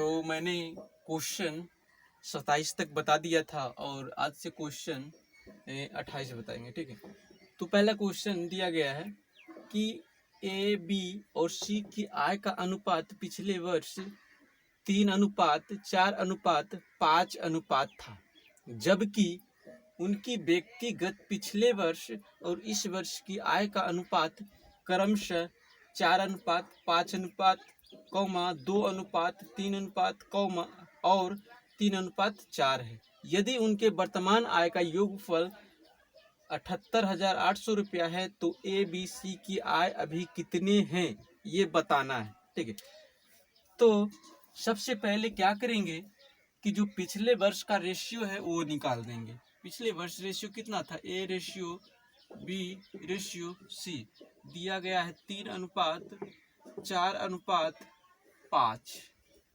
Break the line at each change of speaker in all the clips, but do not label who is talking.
तो मैंने क्वेश्चन 27 तक बता दिया था और आज से क्वेश्चन 28 बताएंगे, ठीक है। तो पहला क्वेश्चन दिया गया है कि ए, बी और सी की आय का अनुपात पिछले वर्ष 3:4:5 था, जबकि उनकी व्यक्तिगत पिछले वर्ष और इस वर्ष की आय का अनुपात क्रमशः 4:5:2:3 और 3:4 है। यदि उनके वर्तमान आय का योगफल 78,800 रुपया है तो ए, बी, सी की आय अभी कितने हैं ये बताना है, ठीक है। तो सबसे पहले क्या करेंगे कि जो पिछले वर्ष का रेशियो है वो निकाल देंगे। पिछले वर्ष रेशियो कितना था, A ratio B ratio C दिया गया है 3:4:5,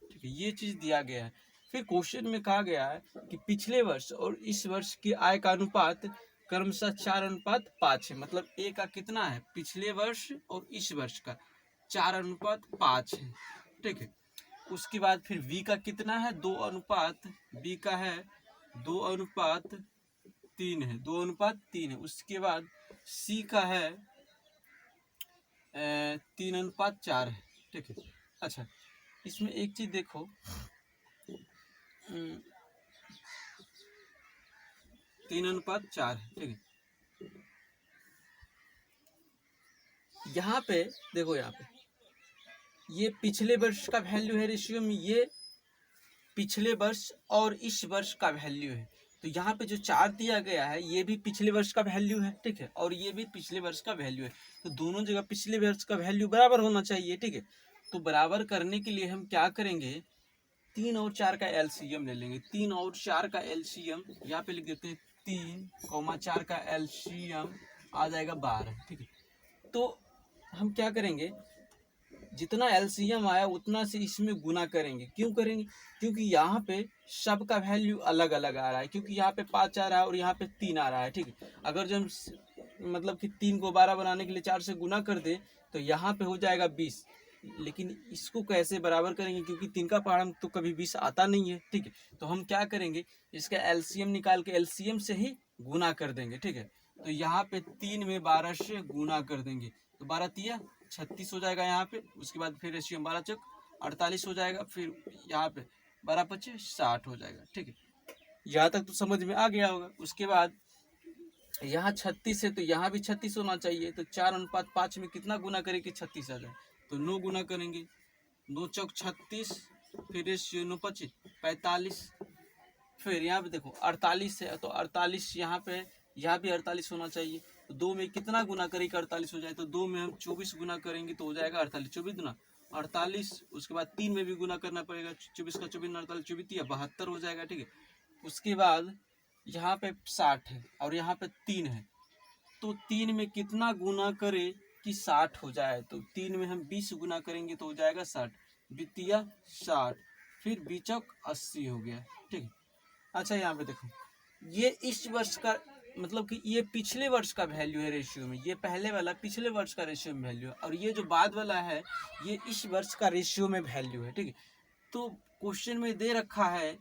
ठीक है, ये चीज दिया गया है। फिर क्वेश्चन में कहा गया है कि पिछले वर्ष और इस वर्ष की आय का अनुपात क्रमशः 4:5 है, मतलब ए का कितना है, पिछले वर्ष और इस वर्ष का 4:5 है, ठीक है। उसके बाद फिर v का कितना है, 2:, b का है 2:3 है, 2:3 है। उसके बाद c का है 3:4 है, ठीक है। अच्छा, इसमें एक चीज देखो, 3:4 है, ठीक है। यहाँ पे देखो, यहाँ पे ये पिछले वर्ष का वैल्यू है रेशियो में, ये पिछले वर्ष और इस वर्ष का वैल्यू है। तो यहाँ पे जो 4 दिया गया है ये भी पिछले वर्ष का वैल्यू है, ठीक है, और ये भी पिछले वर्ष का वैल्यू है। तो दोनों जगह पिछले वर्ष का वैल्यू बराबर होना चाहिए, ठीक है। तो बराबर करने के लिए हम क्या करेंगे, 3 और 4 का एलसीएम ले लेंगे। 3 और 4 का एलसीएम यहाँ पे लिख देते हैं, 3, 4 का एलसीएम आ जाएगा 12, ठीक है। तो हम क्या करेंगे, जितना एलसीएम आया उतना से इसमें गुना करेंगे। क्यों करेंगे, क्योंकि यहाँ पे सबका वैल्यू अलग अलग आ रहा है, क्योंकि यहाँ पे 5 आ रहा है और यहाँ पे 3 आ रहा है, ठीक है। अगर जो हम मतलब कि 3 को 12 बनाने के लिए 4 से गुना कर दे तो यहाँ पे हो जाएगा 20, लेकिन इसको कैसे बराबर करेंगे, क्योंकि 3 का पहाड़ तो कभी 20 आता नहीं है, ठीक है। तो हम क्या करेंगे, इसका एलसीएम निकाल के एलसीएम से ही गुना कर देंगे, ठीक है। तो यहाँ पे 3 में 12 से गुना कर देंगे तो 12×3 = 36 हो जाएगा यहाँ पे। उसके बाद फिर रेशियो 12×4 = 48 हो जाएगा। फिर यहाँ पे 12×5 = 60 हो जाएगा, ठीक है। यहाँ तक तो समझ में आ गया होगा। उसके बाद यहाँ 36 है तो यहाँ भी 36 होना चाहिए। तो 4:5 में कितना गुना करें कि 36 आ जाए, तो 9 गुना करेंगे, 9×4 = 36, फिर रेशियो 9×5 = 45। फिर यहाँ पे देखो 48 है तो 48 यहाँ पे, यहाँ भी 48 होना चाहिए। तो 2 में कितना गुना करें कि 48 हो जाए, तो 2 में हम 24 गुना करेंगे तो हो जाएगा 48, 24 गुना 48। उसके बाद 3 में भी गुना करना पड़ेगा, 24 का 24 48, 24 72 हो जाएगा, ठीक है। उसके बाद यहाँ पे 60 है और यहाँ पे 3 है, तो 3 में कितना गुना करें कि 60 हो जाए, तो 3 में हम 20 गुना करेंगे तो हो जाएगा 60, 60, फिर 20×80 हो गया, ठीक है। अच्छा, यहाँ पे देखो, ये इस वर्ष का मतलब कि ये पिछले वर्ष का वैल्यू है रेशियो में, ये पहले वाला पिछले वर्ष का रेशियो में वैल्यू है, और ये जो बाद वाला है ये इस वर्ष का रेशियो में वैल्यू है, ठीक है। तो क्वेश्चन में दे रखा है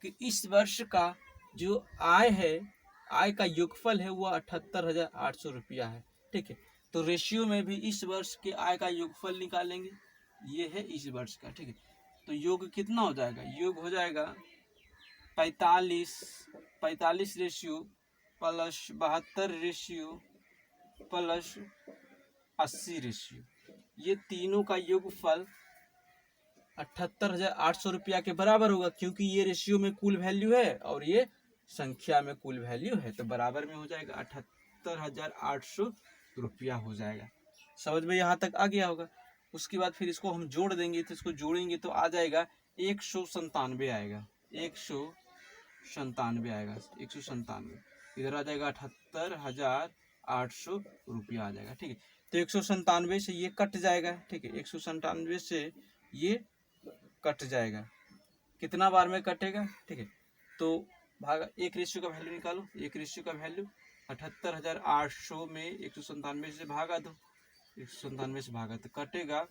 कि इस वर्ष का जो आय है, आय का योगफल है वो 78,800 रुपया है, ठीक है। तो रेशियो में भी इस वर्ष के आय का योगफल निकालेंगे, ये है इस वर्ष का, ठीक है। तो योग कितना हो जाएगा, योग हो जाएगा 45 ratio plus 72 ratio plus 80 ratio, ये तीनों का योगफल 78,800 रुपया के बराबर होगा, क्योंकि ये रेशियो में कुल वैल्यू है और ये संख्या में कुल वैल्यू है, तो बराबर में हो जाएगा 78,800 रुपया हो जाएगा। समझ में यहाँ तक आ गया होगा। उसके बाद फिर इसको हम जोड़ देंगे, तो इसको जोड़ेंगे तो आ जाएगा 197 आएगा, 197 आएगा, 197 इधर आ जाएगा 78,800 रुपया आ जाएगा, ठीक है। तो 197 से ये कट जाएगा, ठीक है, 197 से ये कट जाएगा, कितना बार में कटेगा, ठीक है। तो भागा, एक रेशियो का वैल्यू निकालो, एक रेशियो का वैल्यू 78,800 में 197 से भागा दो, 197 से भागा तो कटेगा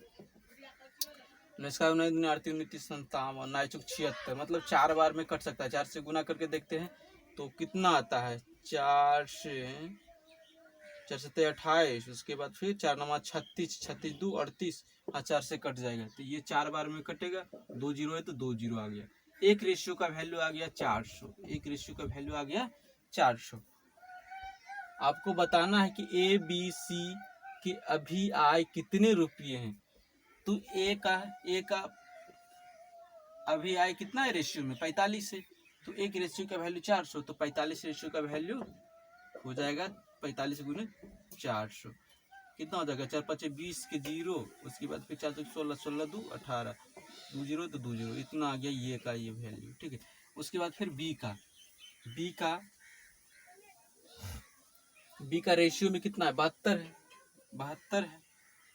इसका 19 नाइचुक 76, मतलब 4 बार में कट सकता है। 4 से गुना करके देखते हैं तो कितना आता है, 4 से 28, उसके बाद फिर 4 9 36, 36 2 38, हाँ 4 से कट जाएगा तो ये 4 बार में कटेगा। 2 जीरो है तो 2 जीरो आ गया। एक रेशियो का वैल्यू आ गया 400, एक रेशियो का वैल्यू आ गया 400। आपको बताना है कि ए बी सी के अभी आए कितने रुपये हैं। तो ए का अभी आए कितना है रेशियो में, 45 है। तो एक रेशियो का वैल्यू 400, तो 45 रेशियो का वैल्यू हो जाएगा 45 गुने 400, कितना हो जाएगा, 4 5 20 के जीरो, उसके बाद फिर 4 16 16 2 18, 2 जीरो तो 2 जीरो, इतना आ गया ये का ये वैल्यू, ठीक है। उसके बाद फिर बी का रेशियो में कितना है, 72 है,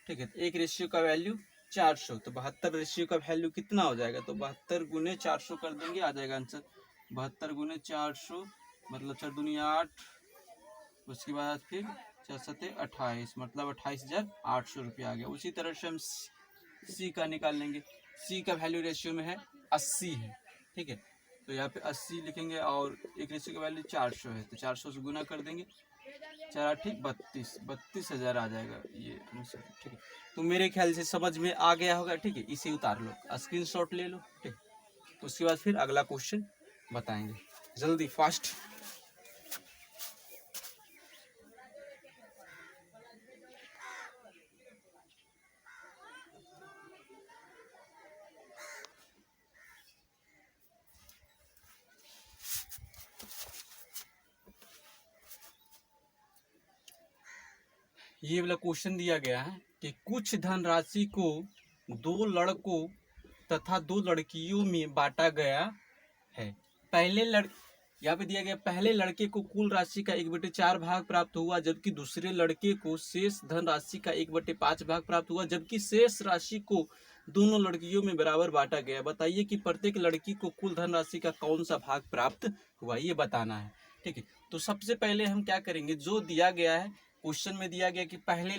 ठीक है। एक रेशियो का वैल्यू 400, तो 72 रेशियो का वैल्यू कितना हो जाएगा, तो 72 गुने 400 कर देंगे, आ जाएगा आंसर 72 गुने 400, मतलब 4 दूनी 8, उसके बाद फिर 4 7 28, मतलब 28,800 रुपया आ गया। उसी तरह से हम सी का निकाल लेंगे। सी का वैल्यू रेशियो में है 80 है, ठीक है। तो यहाँ पे 80 लिखेंगे और एक रेशियो का वैल्यू 400 है, तो 400 से गुना कर देंगे, 4 8 32,000 आ जाएगा ये आंसर, ठीक है। तो मेरे ख्याल से समझ में आ गया होगा, ठीक है। इसे उतार लो, स्क्रीनशॉट ले लो, ठीक। उसके बाद फिर अगला क्वेश्चन बताएंगे, जल्दी फास्ट। ये वाला क्वेश्चन दिया गया है कि कुछ धनराशि को 2 लड़कों तथा 2 लड़कियों में बांटा गया है। यहाँ पे दिया गया, पहले लड़के को कुल राशि का 1/4 भाग प्राप्त हुआ, जबकि दूसरे लड़के को शेष धनराशि का 1/5 भाग प्राप्त हुआ, जबकि शेष राशि को दोनों लड़कियों में बराबर बांटा गया। बताइए कि प्रत्येक लड़की को कुल धनराशि का कौन सा भाग प्राप्त हुआ, ये बताना है, ठीक है। तो सबसे पहले हम क्या करेंगे, जो दिया गया है क्वेश्चन में, दिया गया कि पहले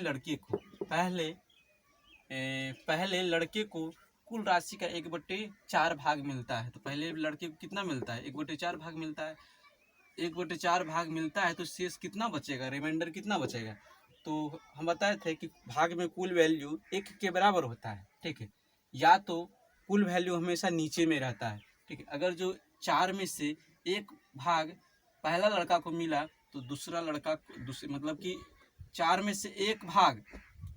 लड़के को कुल राशि का 1/4 भाग मिलता है। तो पहले लड़के को कितना मिलता है, 1/4 भाग मिलता है। 1/4 भाग मिलता है तो शेष कितना बचेगा, रिमाइंडर कितना बचेगा। तो हम बताए थे कि भाग में कुल वैल्यू 1 के बराबर होता है, ठीक है। या तो कुल वैल्यू हमेशा नीचे में रहता है, ठीक है। अगर जो 4 में से एक भाग पहला लड़का को मिला तो दूसरा लड़का मतलब कि 4 में से एक भाग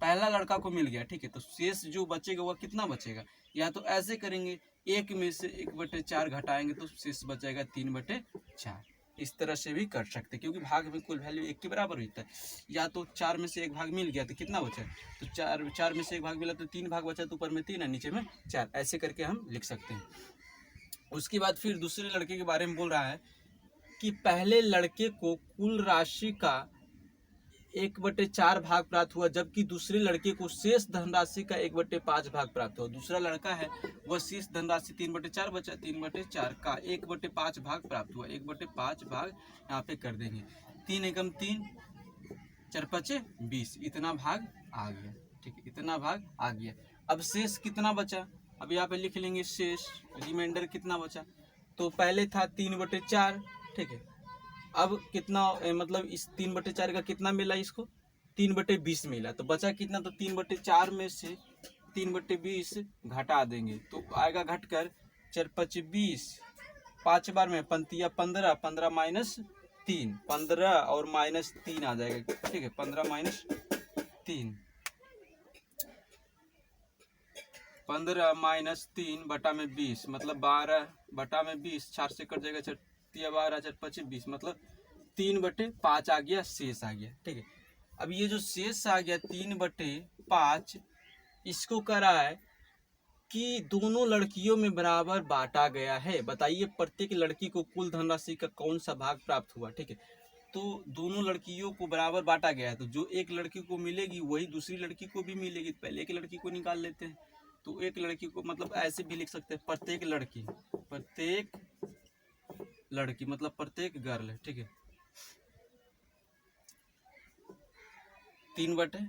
पहला लड़का को मिल गया, ठीक है। तो शेष जो बचेगा वह कितना बचेगा, या तो ऐसे करेंगे, 1 में से 1/4 घटाएंगे तो शेष बचेगा 3/4। इस तरह से भी कर सकते हैं, क्योंकि भाग में कुल वैल्यू 1 के बराबर होता है। या तो 4 में से एक भाग मिल गया तो कितना बचा, तो 4 में से एक भाग मिला तो 3 भाग बचा, तो ऊपर में 3 है नीचे में 4, ऐसे करके हम लिख सकते हैं। उसके बाद फिर दूसरे लड़के के बारे में बोल रहा है कि पहले लड़के को कुल राशि का 1/4 भाग प्राप्त हुआ, जबकि दूसरे लड़के को शेष धनराशि का 1/5 भाग प्राप्त हुआ। दूसरा लड़का है वह शेष धनराशि 3/4 बचा, 3/4 का 1/5 भाग प्राप्त हुआ। 1/5 भाग यहाँ पे कर देंगे, 3 एकम 3, 4 5 20, इतना भाग आ गया, ठीक है, इतना भाग आ गया। अब शेष कितना बचा, अब यहाँ पे लिख लेंगे शेष, रिमाइंडर कितना बचा। तो पहले था 3/4, ठीक है। अब कितना मतलब इस 3/4 का कितना मिला, इसको 3/20 मिला, तो बचा कितना, तो 3/4 में से 3/20 घटा देंगे तो आएगा घटकर 4 5 20, 5 बार में पंतिया 15, 15 माइनस 3, 15 और माइनस 3 आ जाएगा, ठीक है। 15 माइनस 3, 15 माइनस 3 बटा में 20, मतलब 12 बटा में 20, 4 से कट जाएगा, 12 4 5 20, मतलब 3/5 आ गया, शेष आ गया, ठीक है। अब ये जो शेष आ गया 3/5, इसको करा है कि दोनों लड़कियों में बराबर बांटा गया है। बताइए प्रत्येक लड़की को कुल धनराशि का कौन सा भाग प्राप्त हुआ, ठीक है। तो दोनों लड़कियों को बराबर बांटा गया है, तो जो एक लड़की को मिलेगी वही दूसरी लड़की को भी मिलेगी। पहले एक लड़की को निकाल लेते हैं, तो एक लड़की को मतलब ऐसे भी लिख सकते हैं, प्रत्येक लड़की मतलब प्रत्येक गर्ल, ठीक है। 3/,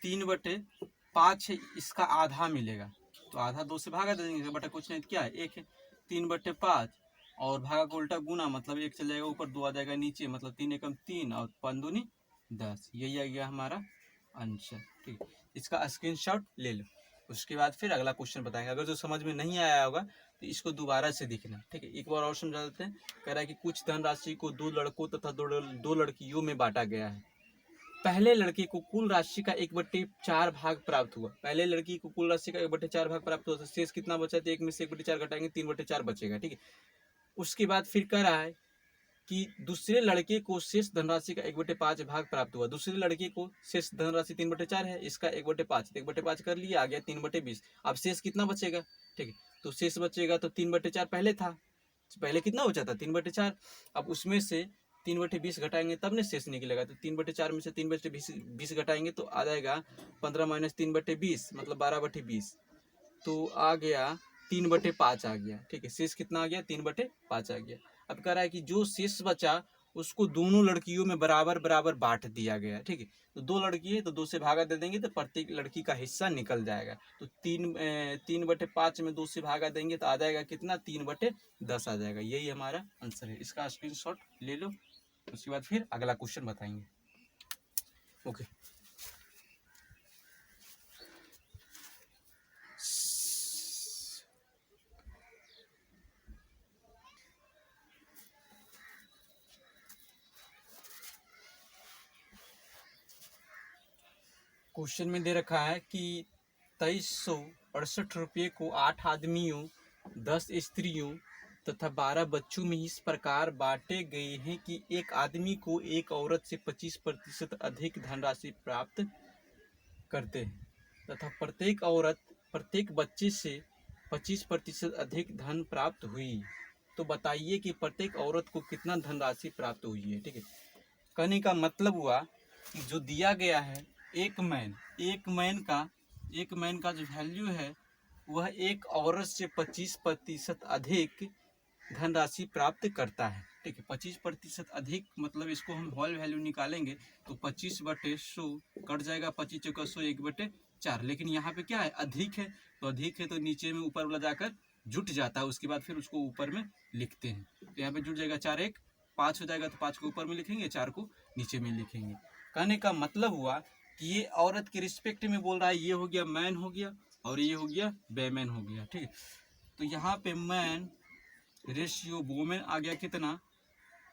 3/5 है, इसका आधा मिलेगा तो आधा 2 से भागा दे देंगे, बटा कुछ नहीं तो क्या है 1 है। 3/5 और भागा को उल्टा गुना, मतलब 1 चल जाएगा ऊपर, 2 आ जाएगा नीचे, मतलब 3 एकम 3 और 5 दूनी 10। यही आ गया हमारा आंसर। ठीक, इसका स्क्रीनशॉट ले लो। उसके बाद फिर अगला क्वेश्चन बताएंगे। अगर जो समझ में नहीं आया होगा तो इसको दोबारा से देखना। ठीक है, एक बार और समझा देते हैं। कह रहा है कि कुछ धनराशि को 2 लड़कों तथा दो लड़कियों में बांटा गया है। पहले लड़के को कुल राशि का 1/4 भाग प्राप्त हुआ। पहले लड़की को कुल राशि का 1/4 भाग प्राप्त हुआ तो शेष कितना बचा? तो 1 में से 1/4 घटाएंगे 3/4 बचेगा। ठीक है, उसके बाद फिर कह रहा है कि दूसरे लड़के को शेष धनराशि का 1/5 भाग प्राप्त हुआ। दूसरे लड़के को शेष धनराशि 3/4 है, इसका 1/5 1/5 कर लिया, आ गया 3/20। अब शेष कितना बचेगा? ठीक है, तो शेष बचेगा तो 3/4 पहले था, पहले कितना बचा था? 3/4। अब उसमें से 3/20 घटाएंगे तब ने शेष निकलेगा, तो 3/4 में से 3/20 घटाएंगे तो आ जाएगा 15 - 3/20 मतलब 12/20, तो आ गया 3/5 आ गया। ठीक है, शेष कितना आ गया? 3/5 आ गया। अब कह रहा है कि जो शेष बचा उसको दोनों लड़कियों में बराबर बराबर बांट दिया गया। ठीक है, तो 2 लड़की है तो 2 से भागा दे देंगे तो प्रत्येक लड़की का हिस्सा निकल जाएगा। तो 3/5 में 2 से भागा देंगे तो आ जाएगा कितना? 3/10 आ जाएगा। यही हमारा आंसर है। इसका स्क्रीनशॉट ले लो। उसके बाद फिर अगला क्वेश्चन बताएंगे। ओके, क्वेश्चन में दे रखा है कि 2368 रुपये को 8 आदमियों, 10 स्त्रियों तथा 12 बच्चों में इस प्रकार बांटे गए हैं कि एक आदमी को एक औरत से 25% अधिक धनराशि प्राप्त करते हैं तथा प्रत्येक औरत प्रत्येक बच्चे से 25% अधिक धन प्राप्त हुई। तो बताइए कि प्रत्येक औरत को कितना धनराशि प्राप्त हुई है। ठीक है, कहने का मतलब हुआ कि जो दिया गया है एक मैन का जो वैल्यू है वह एक औरत से 25% अधिक धनराशि प्राप्त करता है। ठीक है, 25% अधिक मतलब इसको हम होल वैल्यू निकालेंगे तो 25/100 कट जाएगा, 25 चौका 100 1/4। लेकिन यहाँ पे क्या है? अधिक है, तो अधिक है तो नीचे में ऊपर वाला जाकर जुट जाता है, उसके बाद फिर उसको ऊपर में लिखते हैं। तो यहाँ पे जुट जाएगा 4 1 5 हो जाएगा, तो 5 को ऊपर में लिखेंगे, 4 को नीचे में लिखेंगे। कहने का मतलब हुआ कि ये औरत के रिस्पेक्ट में बोल रहा है। ये हो गया मैन हो गया और ये हो गया बेमैन हो गया। ठीक है, तो यहाँ पे मैन रेशियो वोमेन आ गया कितना?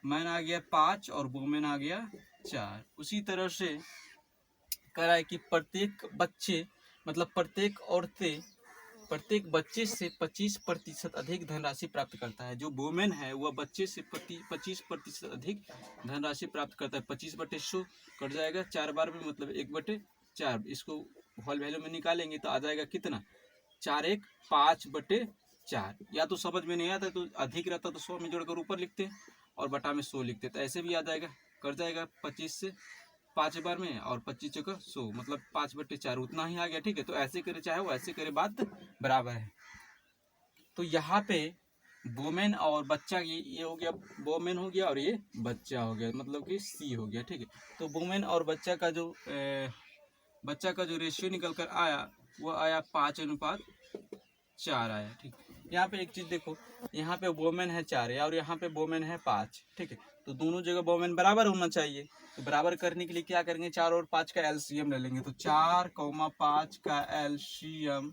मैन आ गया 5 और वोमेन आ गया 4। उसी तरह से कह रहा है कि प्रत्येक बच्चे मतलब प्रत्येक बच्चे से 25% अधिक धनराशि प्राप्त करता है। जो वोमेन है वह बच्चे से 25% अधिक धनराशि प्राप्त करता है। 25/100 कट जाएगा, 4 बार में मतलब 1/4। इसको होल वैल्यू में निकालेंगे तो आ जाएगा कितना? 4 1 5/4। या तो समझ में नहीं आता तो अधिक रहता तो 100 में जोड़कर ऊपर लिखते और बटा में 100 लिखते, तो ऐसे भी आ जाएगा। कर जाएगा 25 से 5 बार में और 25 चौका 100 मतलब 5/4 उतना ही आ गया। ठीक है, तो ऐसे करे चाहे वो ऐसे करे, बात बराबर है। तो यहाँ पे वोमेन और बच्चा ये हो गया, वोमेन हो गया और ये बच्चा हो गया, मतलब कि सी हो गया। ठीक है, तो वोमेन और बच्चा का जो रेशियो निकल कर आया वो आया 5:4 आया। ठीक, यहाँ पे एक चीज देखो, यहाँ पे वोमेन है 4 और यहाँ पे वोमेन है 5। ठीक है, तो दोनों जगह वोमेन बराबर होना चाहिए। तो बराबर करने के लिए क्या करेंगे? 4 और 5 का एलसीएम ले लेंगे। तो 4, 5 का एलसीएम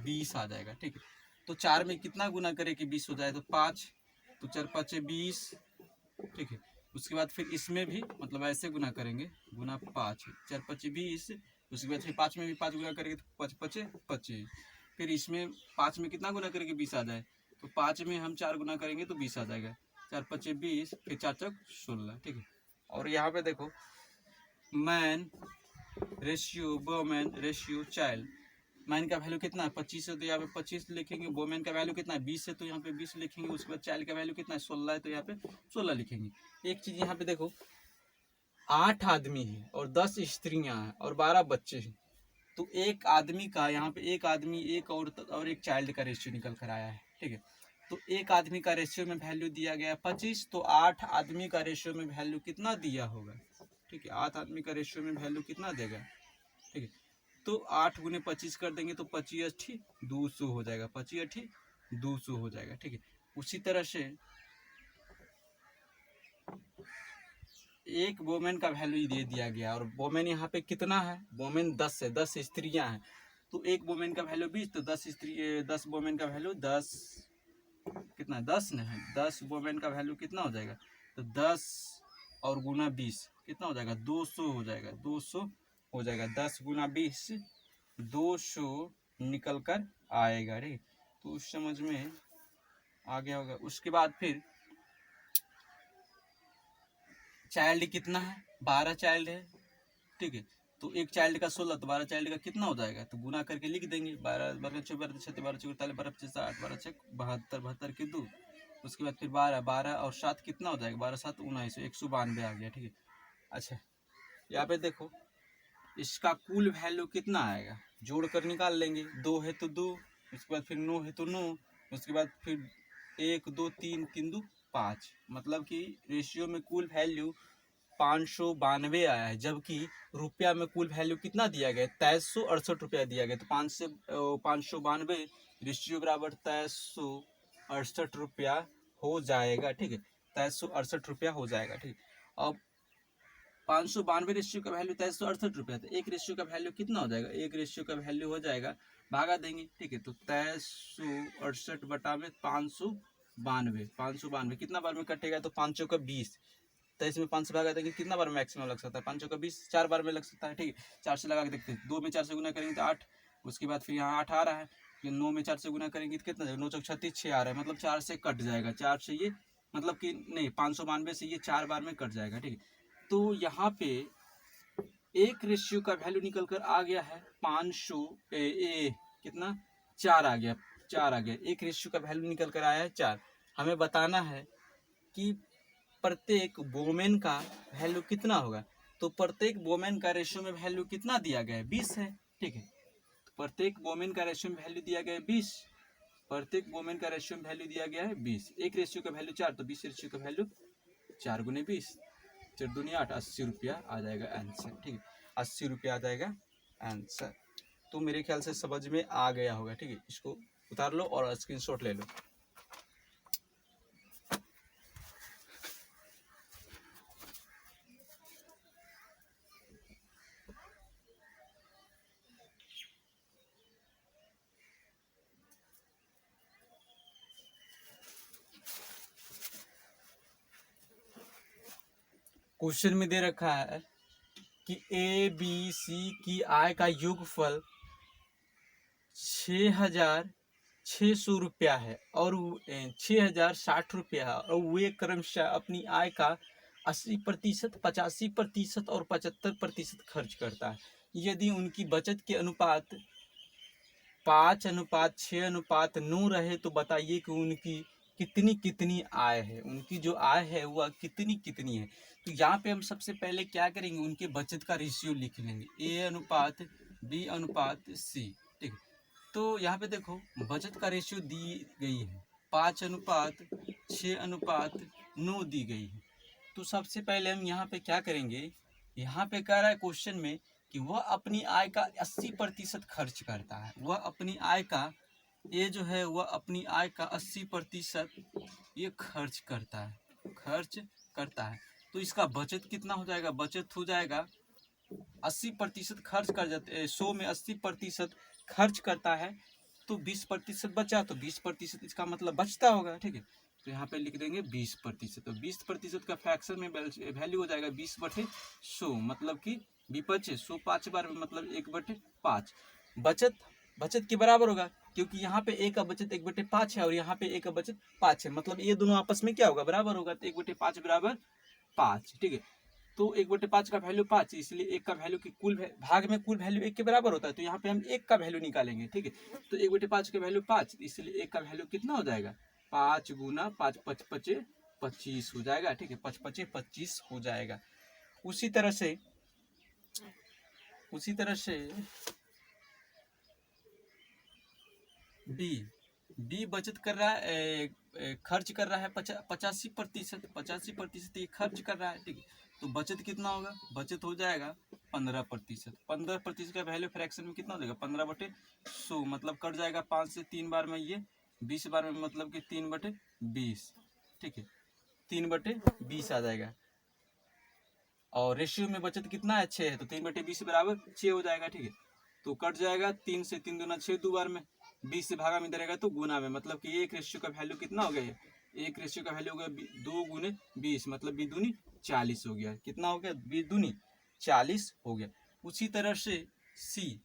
20 आ जाएगा। ठीक है, तो 4 में कितना गुना करे कि 20 हो जाए? तो 5, तो 4 5 20। ठीक है, उसके बाद फिर इसमें भी मतलब ऐसे गुना करेंगे, गुना 5, 4 5 20। उसके बाद फिर 5 में भी 5 गुना करेंगे तो 5 5 25। फिर इसमें 5 में कितना गुना करेंगे? 20 आ जाए, तो 5 में हम 4 गुना करेंगे तो 20 आ जाएगा। 4 5 20, फिर 4 4 16। ठीक है, और यहाँ पे देखो man ratio women ratio child. Man का वैल्यू कितना है? 25 है तो यहाँ पे 25 लिखेंगे। वोमेन का वैल्यू कितना है? 20 है तो यहाँ पे 20 लिखेंगे। उसके बाद चाइल्ड का वैल्यू कितना है? 16 है तो यहाँ पे 16 लिखेंगे। एक चीज यहाँ पे देखो, 8 आदमी है और 10 स्त्रियां हैं और 12 बच्चे हैं। तो एक आदमी का यहाँ पे एक आदमी, एक औरत और एक चाइल्ड का रेशियो निकल कर आया है। ठीक है, तो एक आदमी का रेशियो में वैल्यू दिया गया है 25, तो 8 आदमी का रेशियो में वैल्यू कितना दिया होगा? ठीक है। 8 आदमी का रेशियो में वैल्यू कितना देगा, ठीक है। तो 8 गुने 25 कर देंगे तो 25 अठी 200 हो जाएगा, 25 अठी 200 हो जाएगा, ठीक है। उसी तरह से एक वोमेन का वैल्यू दे दिया गया और वोमेन यहाँ पे कितना है, वोमेन 10 है, 10 स्त्रियां हैं। तो एक वोमेन का वैल्यू 20, तो 10 वोमेन का वैल्यू 10 कितना 10 नहीं, 10 वोमेन का वैल्यू कितना हो जाएगा, तो 10 और गुना 20 कितना हो जाएगा, 200 हो जाएगा, 200 हो जाएगा। 10 गुना 20 200 निकल कर आएगा रे। तो उस समझ में आ गया होगा। उसके बाद फिर चाइल्ड कितना है, 12 चाइल्ड है, ठीक है। तो एक चाइल्ड का 16, तो 12 चाइल्ड का कितना हो जाएगा, तो गुना करके लिख देंगे। 12 12 6 12 6 12 44 12 50 60 12 6 72 72 के 2। उसके बाद फिर 12 12 और 7 कितना हो जाएगा, 12 7 19 192 आ गया, ठीक है। अच्छा यहाँ पे देखो इसका कुल वैल्यू कितना आएगा, जोड़ कर निकाल लेंगे। 2 है तो 2, उसके बाद फिर 9 है तो 9, उसके बाद फिर 1 2 3 3 2 5, मतलब कि रेशियो में कुल वैल्यू 592 आया है। जबकि रुपया में कुल वैल्यू कितना दिया गया, 2368 रुपया दिया गया। तो 592 रेशियो बराबर 2368 रुपया हो जाएगा, ठीक है। 2368 रुपया हो जाएगा, ठीक। अब 592 रेशियो का वैल्यू 2368 रुपया, तो एक रेशियो का वैल्यू कितना हो जाएगा, एक रेशियो का वैल्यू हो जाएगा, भागा देंगे, ठीक है। तो 2368 बटा में 592 कितना बार में कटेगा, तो 5 का 20, 23 में 5 से भागा देंगे, कितना बार मैक्सिमम लग सकता है, 5 का 20 4 बार में लग सकता है, ठीक है। 4 से लगा के देखते हैं, 2 में 4 से गुना करेंगे तो 8, उसके बाद फिर यहाँ 8 आ रहा है, फिर 9 में 4 से गुना करेंगे तो कितना जाएगा, 9 चौक 36 6 आ रहा है, मतलब 4 से कट जाएगा, 4 से ये मतलब कि नहीं 592 से ये 4 बार में कट जाएगा, ठीक है। तो यहाँ पे एक रेशियो का वैल्यू निकल कर आ गया है 500 कितना 4 आ गया, 4 आ गया, एक रेशियो का वैल्यू निकल कर आया है 4। हमें बताना है कि प्रत्येक वोमेन का वैल्यू कितना होगा। तो प्रत्येक वोमेन का रेशियो में वैल्यू कितना दिया गया है, 20 है, ठीक है। तो प्रत्येक वोमेन का रेशियो में वैल्यू दिया गया है 20, प्रत्येक वोमेन का रेशियो में वैल्यू दिया गया है 20, एक रेशियो का वैल्यू 4, तो 20 रेशियो का वैल्यू 4 गुने 20 4 दूनी 8, 80 रुपया आ जाएगा आंसर, ठीक है। 80 रुपया आ जाएगा आंसर। तो मेरे ख्याल से समझ में आ गया होगा, ठीक है। इसको उतार लो और स्क्रीनशॉट ले लो। क्वेश्चन में दे रखा है कि ए बी सी की आय का योगफल 6,600 रुपया है और 6,060 रुपया है, और वे क्रमशः अपनी आय का 80%, 85% और 75% खर्च करता है। यदि उनकी बचत के अनुपात 5:6:9 रहे तो बताइए कि उनकी कितनी कितनी आय है, उनकी जो आय है वह कितनी कितनी है। तो यहाँ पे हम सबसे पहले क्या करेंगे, उनके बचत का रेशियो लिख लेंगे, A/B/C, ठीक है। तो यहाँ पे देखो बचत का रेशियो दी गई है 5:6:9 दी गई है। तो सबसे पहले हम यहाँ पे क्या करेंगे, यहाँ पे कह रहा है क्वेश्चन में कि वह अपनी आय का 80% खर्च करता है, वह अपनी आय का ये जो है वह अपनी आय का 80% ये खर्च करता है। तो इसका बचत कितना हो जाएगा, बचत हो जाएगा 80% खर्च कर जाते, 100 में 80% खर्च करता है, तो 20% बचा, तो 20% इसका मतलब बचता होगा, ठीक है। तो यहाँ पे लिख देंगे 20%, तो 20% का फ्रैक्शन में वैल्यू हो जाएगा 20/100, मतलब कि विपक्ष 100 5 बार में मतलब 1/5 बचत के बराबर होगा, क्योंकि यहाँ पे ए का बचत 1/5 है और यहाँ पे ए का बचत 5 है, मतलब ये दोनों आपस में क्या होगा, बराबर होगा। तो 1/5 बराबर 5, ठीक है। तो 1/5 का वैल्यू 5, इसलिए एक का वैल्यू की कुल भाग में कुल वैल्यू 1 के बराबर होता है, तो यहाँ पे हम 1 का वैल्यू निकालेंगे, ठीक है। तो 1/5 का वैल्यू 5, इसलिए 1 का वैल्यू कितना हो जाएगा, 5 गुना 5 5 5 25 हो जाएगा, ठीक है। 5 5 25 हो जाएगा। उसी तरह से बी बचत कर रहा है, खर्च कर रहा है 85%, 85% ये खर्च कर रहा है, ठीक है। तो बचत कितना होगा, बचत हो जाएगा 15%। 15% का वैल्यू फ्रैक्शन में कितना हो जाएगा 15/100, मतलब कट जाएगा 5 से 3 बार में, ये 20 बार में मतलब कि 3/20, ठीक है 3/20 आ जाएगा। और रेशियो में बचत कितना है 6 है, तो 3/20 बराबर 6 हो जाएगा, ठीक है। तो कट जाएगा 3 से 3 दूना 6, 2 बार में 20 से भागा में रहेगा तो गुना में, मतलब कि एक रेशियो का वैल्यू कितना हो गया, एक रेशियो का वैल्यू हो गया 2 गुने 20, मतलब 20 दूनी 40 हो गया। कितना हो गया 20 दूनी 40 हो गया। उसी तरह से सी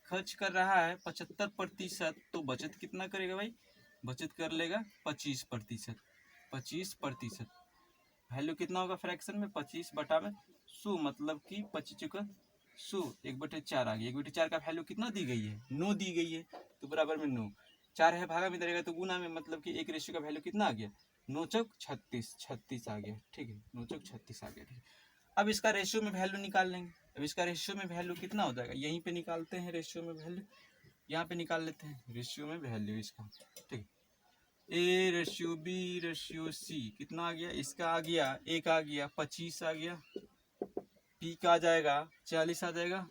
खर्च कर रहा है 75%, तो बचत कितना करेगा भाई, बचत कर लेगा 25%। 25% वैल्यू कितना होगा फ्रैक्शन में 25/100, मतलब कि 25×100 1/4 आ गया। 1/4 का वैल्यू कितना दी गई है 9 दी गई है, तो बराबर में 9, 4 है भागा में रहेगा तो गुना में, मतलब कि एक रेशियो का वैल्यू कितना आ गया 9 चौक 36, 36 आ गया, ठीक है 9 चौक 36 आ गया, ठीक है। अब इसका रेशियो में वैल्यू निकाल लेंगे। अब इसका रेशियो में वैल्यू कितना हो जाएगा, यहीं पे निकालते हैं रेशियो में वैल्यू, यहाँ पे निकाल लेते हैं रेशियो में वैल्यू इसका, ठीक है। A ratio B ratio C कितना आ गया, इसका आ गया एक आ गया 25 आ गया, पी का आ जाएगा 40 आ जाएगा,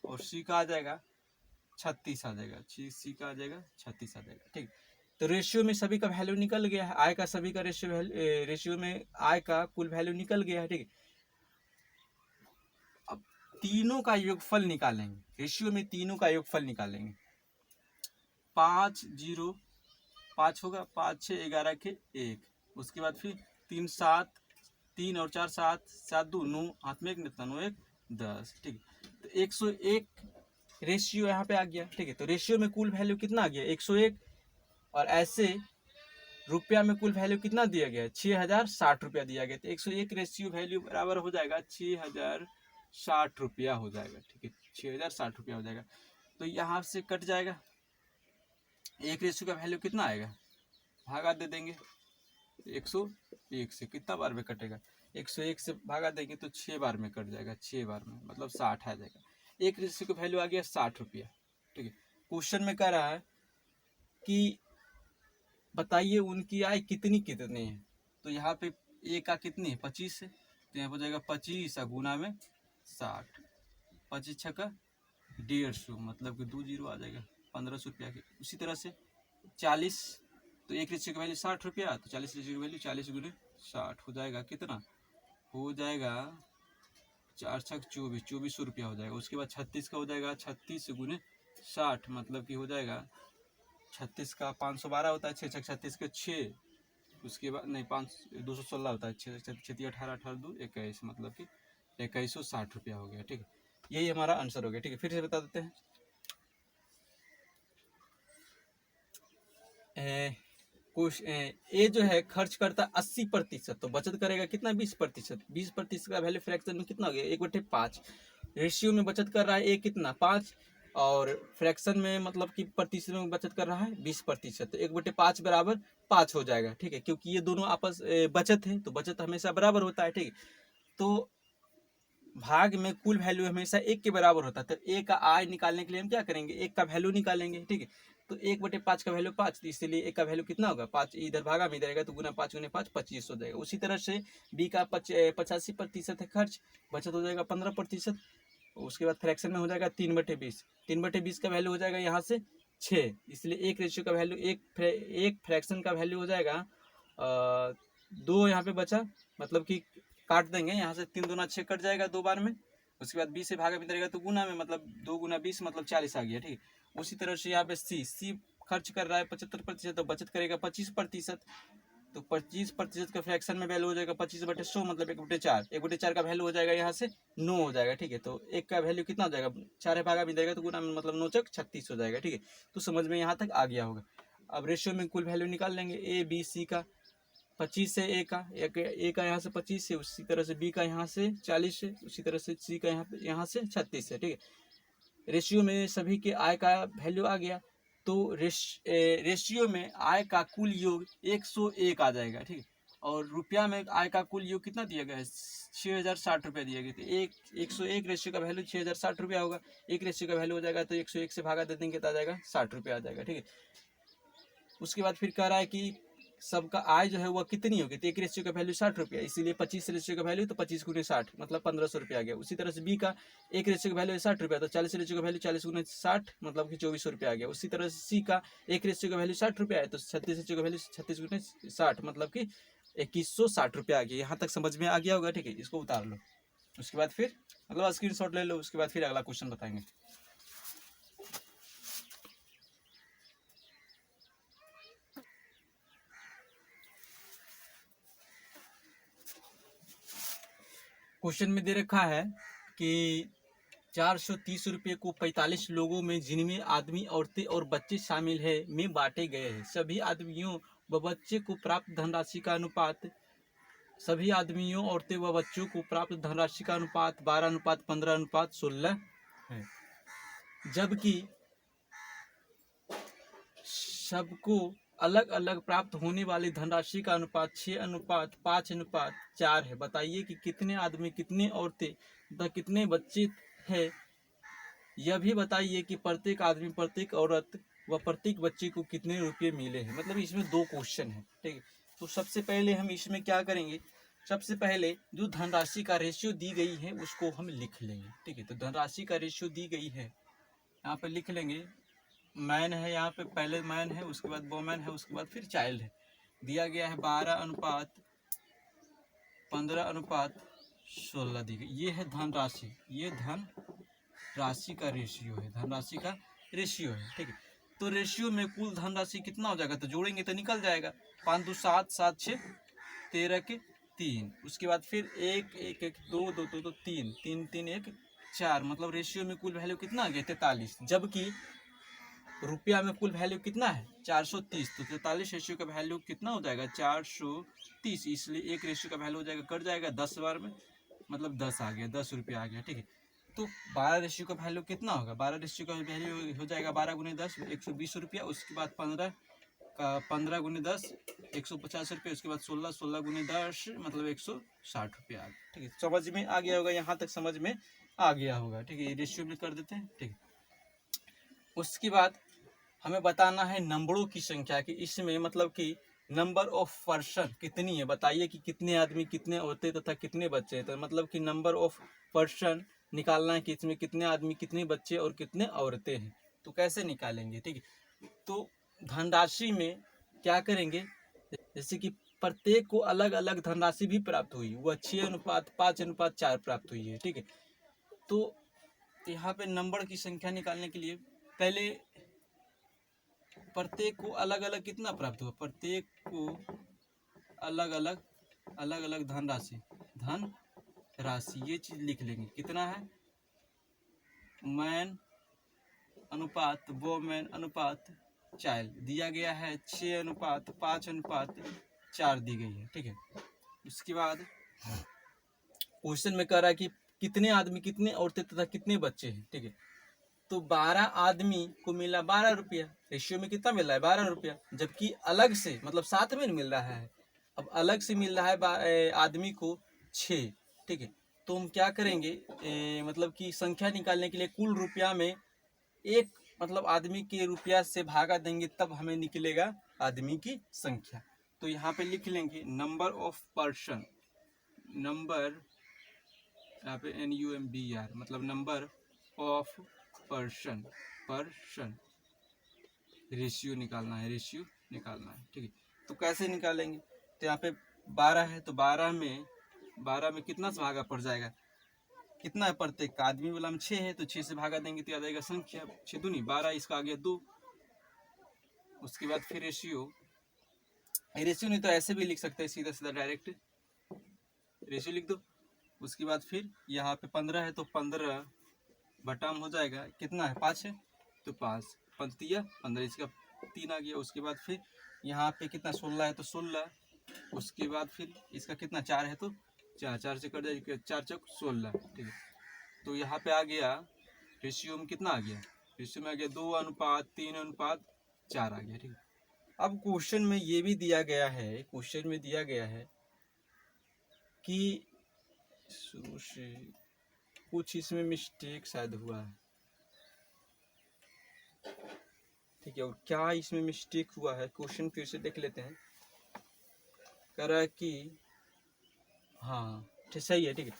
और सी का आ जाएगा 36 आ जाएगा, सी का आ जाएगा 36 आ जाएगा, ठीक। तो रेशियो में सभी का वैल्यू निकल गया है, आय का सभी का रेशियो में आय का कुल वैल्यू निकल गया है, ठीक है। अब तीनों का योगफल निकालेंगे, रेशियो में तीनों का योगफल निकालेंगे। 5 होगा, 5 6 11 के 1, उसके बाद फिर 3 7, 3 और 4 7, 7 2 9, हाथ में एक निकला 9 1 10, ठीक है। तो 101 रेशियो यहाँ पे आ गया, ठीक है। तो रेशियो में कुल वैल्यू कितना आ गया 101, और ऐसे रुपया में कुल वैल्यू कितना दिया गया 6060 रुपया दिया गया। तो 101 रेशियो वैल्यू बराबर हो जाएगा 6060 रुपया हो जाएगा, ठीक है 6060 रुपया हो जाएगा। तो यहाँ से कट जाएगा, एक रेशियो का वैल्यू कितना आएगा, भागा दे देंगे 101 से, कितना बार में कटेगा 101 से भागा देंगे तो 6 बार में कट जाएगा, 6 बार में मतलब 60 आ जाएगा। एक रेशियो का वैल्यू आ गया 60 रुपया, ठीक है। क्वेश्चन में कह रहा है कि बताइए उनकी आय कितनी कितनी है, तो यहाँ पे ए का कितनी है 25 है, तो यहाँ हो जाएगा 25 गुना में 60, 25 छक्का 150, मतलब कि 2 जीरो आ जाएगा 1500 रुपया के। उसी तरह से 40, तो एक रेशियो की वैल्यू 60 रुपया, तो 40 रेशियो की वैल्यू 40 गुने 60 हो जाएगा कितना, हो जाएगा 4 छक 24, 2400 रुपया हो जाएगा। उसके बाद 36 का हो जाएगा 36 गुने 60, मतलब कि हो जाएगा 36 का 512 होता है, 6 छक 36 के 6, उसके बाद नहीं 216 होता है, 6 18 18 2 21, मतलब कि 2160 रुपया हो गया, ठीक है। यही हमारा आंसर हो गया, ठीक है। फिर से बता देते हैं, ए जो है खर्च करता 80%, तो बचत करेगा कितना 20%। 20% का वैल्यू फ्रैक्शन में कितना हो गया 1/5। रेशियो में बचत कर रहा है ए कितना 5, और फ्रैक्शन में मतलब कि प्रतिशत में बचत कर रहा है 20%, तो 1/5 बराबर 5 हो जाएगा, ठीक है। क्योंकि ये दोनों आपस बचत है, तो बचत हमेशा बराबर होता है, ठीक है। तो भाग में कुल वैल्यू हमेशा 1 के बराबर होता है, तो ए का आय निकालने के लिए हम क्या करेंगे 1 का वैल्यू निकालेंगे, ठीक है। तो 1/5 का वैल्यू 5, तो इसलिए ए का वैल्यू कितना होगा 5, इधर भागा में इधर रहेगा तो गुना 5 गुने 5 25 हो जाएगा। उसी तरह से बी का 85% है खर्च, बचत हो जाएगा 15%। उसके बाद फ्रैक्शन में हो जाएगा 3/20, 3/20 का वैल्यू हो जाएगा यहाँ से 6, इसलिए एक रेशियो का वैल्यू एक फ्रैक्शन का वैल्यू हो जाएगा 2, यहाँ पे बचा, मतलब कि काट देंगे यहाँ से 3 दूना 6 कट जाएगा 2 बार में। उसके बाद 20 से भागा भी रहेगा तो गुना में, मतलब 2 गुना 20 मतलब 40 आ गया, ठीक है। उसी तरह से यहाँ पे सी खर्च कर रहा है 75%, तो बचत करेगा 25%, तो 25% का फ्रैक्शन में वैल्यू हो जाएगा 25/100, मतलब 1/4, 1/4 का वैल्यू हो जाएगा यहाँ से 9 हो जाएगा, ठीक है। तो एक का वैल्यू कितना हो जाएगा 4 भागा भी देगा तो गुना में मतलब 9 चक 36 हो जाएगा, ठीक है। तो समझ में यहाँ तक आ गया होगा। अब रेशियो में कुल वैल्यू निकाल लेंगे, ए बी सी का 25 है, ए का यहाँ से 25 है, उसी तरह से बी का यहाँ से 40 है, उसी तरह से सी का यहाँ से 36 है, ठीक है। रेशियो में सभी के आय का वैल्यू आ गया, तो रेशियो में आय का कुल योग 101 आ जाएगा, ठीक है। और रुपया में आय का कुल योग कितना दिया गया है 6060 रुपया दिया गया, तो 101 रेशियो का वैल्यू 6060 रुपया होगा। एक रेशियो का वैल्यू हो जाएगा तो 101 से भागा दे देंगे तो आ जाएगा 60 रुपया आ जाएगा, ठीक है। उसके बाद फिर कह रहा है कि सबका आय जो है वह कितनी होगी, तो एक रेशियो का वैल्यू 60 रुपया, इसीलिए 25 रेशियो का वैल्यू तो 25 गुने 60 मतलब 1500 रुपया आ गया। उसी तरह से बी का एक रेशियो का वैल्यू है 60 रुपया, तो 40 रेशियो का वैल्यू 40 गुने 60 मतलब कि 2400 रुपया आ गया। उसी तरह से सी का एक रेशियो का वैल्यू 60 रुपया है, तो 36 रेशियो का वैल्यू 36 गुने 60 मतलब कि 2160 रुपया आ गया। यहाँ तक समझ में आ गया होगा, ठीक है, इसको उतार लो। उसके बाद फिर मतलब स्क्रीनशॉट ले लो, उसके बाद फिर अगला क्वेश्चन बताएंगे। क्वेश्चन में दे रखा है कि 430 रुपये को 45 लोगों में, जिनमें आदमी, औरतें और बच्चे शामिल है, में बांटे गए हैं। सभी आदमियों व बच्चे को प्राप्त धनराशि का अनुपात, सभी आदमियों, औरतें व बच्चों को प्राप्त धनराशि का अनुपात 12:15:16 है, जबकि सबको अलग अलग प्राप्त होने वाली धनराशि का अनुपात 6:5:4 है। बताइए कि कितने आदमी, कितने औरतें तथा कितने बच्चे हैं। यह भी बताइए कि प्रत्येक आदमी, प्रत्येक औरत व प्रत्येक बच्चे को कितने रुपये मिले हैं। मतलब इसमें 2 क्वेश्चन है, ठीक है। तो सबसे पहले हम इसमें क्या करेंगे, सबसे पहले जो धनराशि का रेशियो दी गई है उसको हम लिख लेंगे, ठीक है। तो धनराशि का रेशियो दी गई है, यहाँ पर लिख लेंगे। मैन है, यहाँ पे पहले मैन है, उसके बाद वोमेन है, उसके बाद फिर चाइल्ड है। दिया गया है 12:15:16 दी गई। ये है धनराशि, ये धन राशि का रेशियो है, धनराशि का रेशियो है, ठीक है। तो रेशियो में कुल धनराशि कितना हो जाएगा, तो जोड़ेंगे तो निकल जाएगा। 5 2 7 7 6 13 के 3, उसके बाद फिर 1 1 1 2 2 2 2 3 3 3 1 4, मतलब रेशियो में कुल वैल्यू कितना आ गया 43। जबकि रुपया में कुल वैल्यू कितना है 430, तो 43 रेशियो का वैल्यू कितना हो जाएगा 430, इसलिए एक रेशियो का वैल्यू हो जाएगा, कट जाएगा 10 बार में, मतलब 10 आ गया, 10 रुपया आ गया, ठीक है। तो 12 रेशियो का वैल्यू कितना होगा, 12 रेशियो का वैल्यू हो जाएगा 12 गुने 10 120 रुपया, उसके बाद 15 का 15 गुने 10 150 रुपये, उसके बाद 16 16 गुने 10 मतलब 160 रुपया आ गया, ठीक है। समझ में आ गया होगा, यहाँ तक समझ में आ गया होगा, ठीक है। रेशियो में कर देते हैं, ठीक है। उसके बाद हमें बताना है नंबरों की संख्या की, इसमें मतलब कि नंबर ऑफ पर्सन कितनी है। बताइए कि कितने आदमी, कितने औरतें तथा कितने बच्चे हैं। तो मतलब कि नंबर ऑफ पर्सन निकालना है कि इसमें कितने आदमी, कितने बच्चे और कितने औरतें हैं। तो कैसे निकालेंगे, ठीक है। तो धनराशि में क्या करेंगे, जैसे कि प्रत्येक को अलग अलग धनराशि भी प्राप्त हुई, वह 6:5:4 प्राप्त हुई है, ठीक है। तो यहाँ पे नंबर की संख्या निकालने के लिए पहले प्रत्येक को अलग अलग कितना प्राप्त हुआ, प्रत्येक को अलग अलग धन राशि ये चीज लिख लेंगे। कितना है, मैन अनुपात वोमेन अनुपात चाइल्ड दिया गया है 6:5:4 दी गई है, ठीक है। उसके बाद क्वेश्चन में कह रहा है कि कितने आदमी, कितने औरतें तथा कितने बच्चे हैं, ठीक है। तो 12 आदमी को मिला 12 रुपया, रेशियो में कितना मिल रहा है 12 रुपया, जबकि अलग से मतलब साथ में मिल रहा है, अब अलग से मिल रहा है आदमी को 6, ठीक है। तो हम क्या करेंगे, मतलब कि संख्या निकालने के लिए कुल रुपया में एक मतलब आदमी के रुपया से भागा देंगे, तब हमें निकलेगा आदमी की संख्या। तो यहाँ पे लिख लेंगे नंबर ऑफ पर्सन, नंबर यहाँ पे NUMBR मतलब नंबर ऑफ पर्सन, रेशियो निकालना है, रेशियो निकालना है, ठीक है। तो कैसे निकालेंगे, तो यहाँ पे 12 है, तो 12 में कितना से भागा पड़ जाएगा, कितना है प्रत्येक का, आदमी वाला में 6 है, तो 6 से भागा देंगे तो आ जाएगा संख्या 6 दूनी 12, इसका आ गया 2। उसके बाद फिर रेशियो नहीं तो ऐसे भी लिख सकते हैं, सीधा सीधा डायरेक्ट रेशियो लिख दो। उसके बाद फिर यहाँ पे 15 है, तो 15 बटाम हो जाएगा, कितना है 5 है, तो 5 पंक्तियाँ 15, इसका 3 आ गया। उसके बाद फिर यहाँ पे कितना 16 है, तो 16, उसके बाद फिर इसका कितना 4 है, तो 4 से कर जाएगा, 4 चौक 16, ठीक है। तो यहाँ पे आ गया रेशियो में कितना आ गया, रेशियो में आ गया 2:3:4 आ गया, ठीक है। अब क्वेश्चन में ये भी दिया गया है, क्वेश्चन में दिया गया है कि शुरू से कुछ इसमें मिस्टेक शायद हुआ है, ठीक है। और क्या इसमें मिस्टेक हुआ है, क्वेश्चन फिर से देख लेते हैं। कह रहा है कि हाँ ठीक, सही है, ठीक है।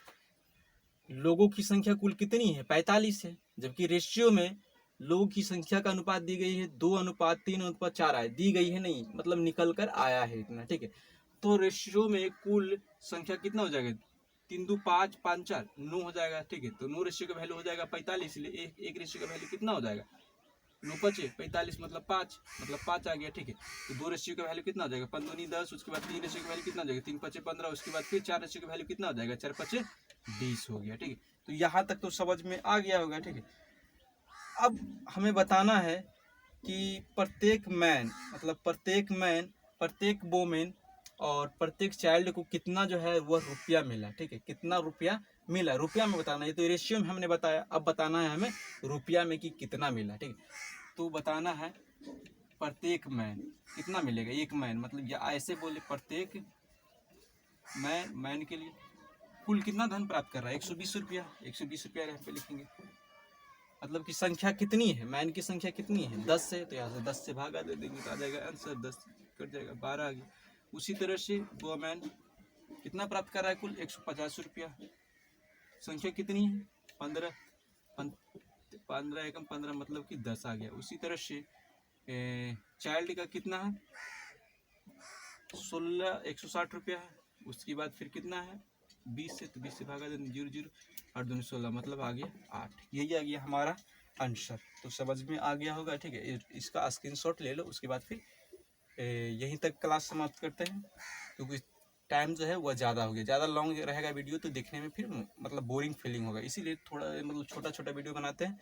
लोगों की संख्या कुल कितनी है? 45 है, जबकि रेशियो में लोगों की संख्या का अनुपात दी गई है 2:3:4 आए, दी गई है नहीं, मतलब निकल कर आया है इतना, ठीक है। तो रेशियो में कुल संख्या कितना हो जाएगा? 3 2 5 5 4 9 हो जाएगा, ठीक है। तो 9 रेशियो का वैल्यू हो जाएगा 45, इसलिए एक रेशियो का वैल्यू कितना हो जाएगा? 9 5 45 मतलब 5 आ गया, ठीक है। तो 2 रेशियो का वैल्यू कितना हो जाएगा? 5 दूनी 10, उसके बाद 3 रेशियो का वैल्यू कितना हो जाएगा? 3 5 15, उसके बाद फिर 4 रेशियो का वैल्यू कितना हो जाएगा? 4 5 20 हो गया, ठीक है। तो यहाँ तक तो समझ में आ गया होगा, ठीक है। अब हमें बताना है कि प्रत्येक मैन, मतलब प्रत्येक वोमेन और प्रत्येक चाइल्ड को कितना जो है वह रुपया मिला, ठीक है। कितना रुपया मिला, रुपया में बताना है। तो रेशियो में हमने बताया, अब बताना है हमें रुपया में कि कितना मिला, ठीक है। तो बताना है प्रत्येक मैन कितना मिलेगा। एक मैन मतलब या ऐसे बोले प्रत्येक मैन के लिए कुल कितना धन प्राप्त कर रहा है? 120 रुपया। 120 रुपया यहाँ पे लिखेंगे, मतलब कि संख्या कितनी है, मैन की संख्या कितनी है? 10 है, तो यहाँ से 10 से भागा दे देंगे तो आ जाएगा आंसर, 10 कट जाएगा, 12 आ गया। उसी तरह से वो मैन कितना प्राप्त कर रहा है? कुल 150 रुपया। संख्या कितनी है? 15 15 एकम 15 मतलब कि 10 आ गया। उसी तरह से चाइल्ड का कितना है? 160 रुपया है। उसके बाद फिर कितना है? 20 से, तो 20 से भागा दें 0 0 और 2 16 मतलब आ गया 8। यही आ गया हमारा आंसर। तो समझ में आ गया होगा, ठीक है। इसका स्क्रीनशॉट ले लो, उसके बाद फिर यहीं तक क्लास समाप्त करते हैं, क्योंकि टाइम जो है वह ज़्यादा हो गया, ज़्यादा लॉन्ग रहेगा वीडियो तो देखने में फिर मतलब बोरिंग फीलिंग होगा, इसीलिए थोड़ा मतलब छोटा छोटा वीडियो बनाते हैं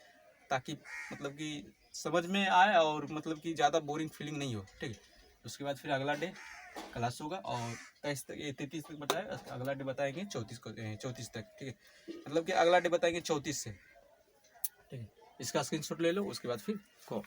ताकि मतलब कि समझ में आए और मतलब कि ज़्यादा बोरिंग फीलिंग नहीं हो, ठीक है। उसके बाद फिर अगला डे क्लास होगा और 23 तक 33 तक बताया, अगला डे बताएंगे 34 तक, ठीक है। मतलब कि अगला डे बताएंगे 34 से, ठीक है। इसका स्क्रीनशॉट ले लो, उसके बाद फिर को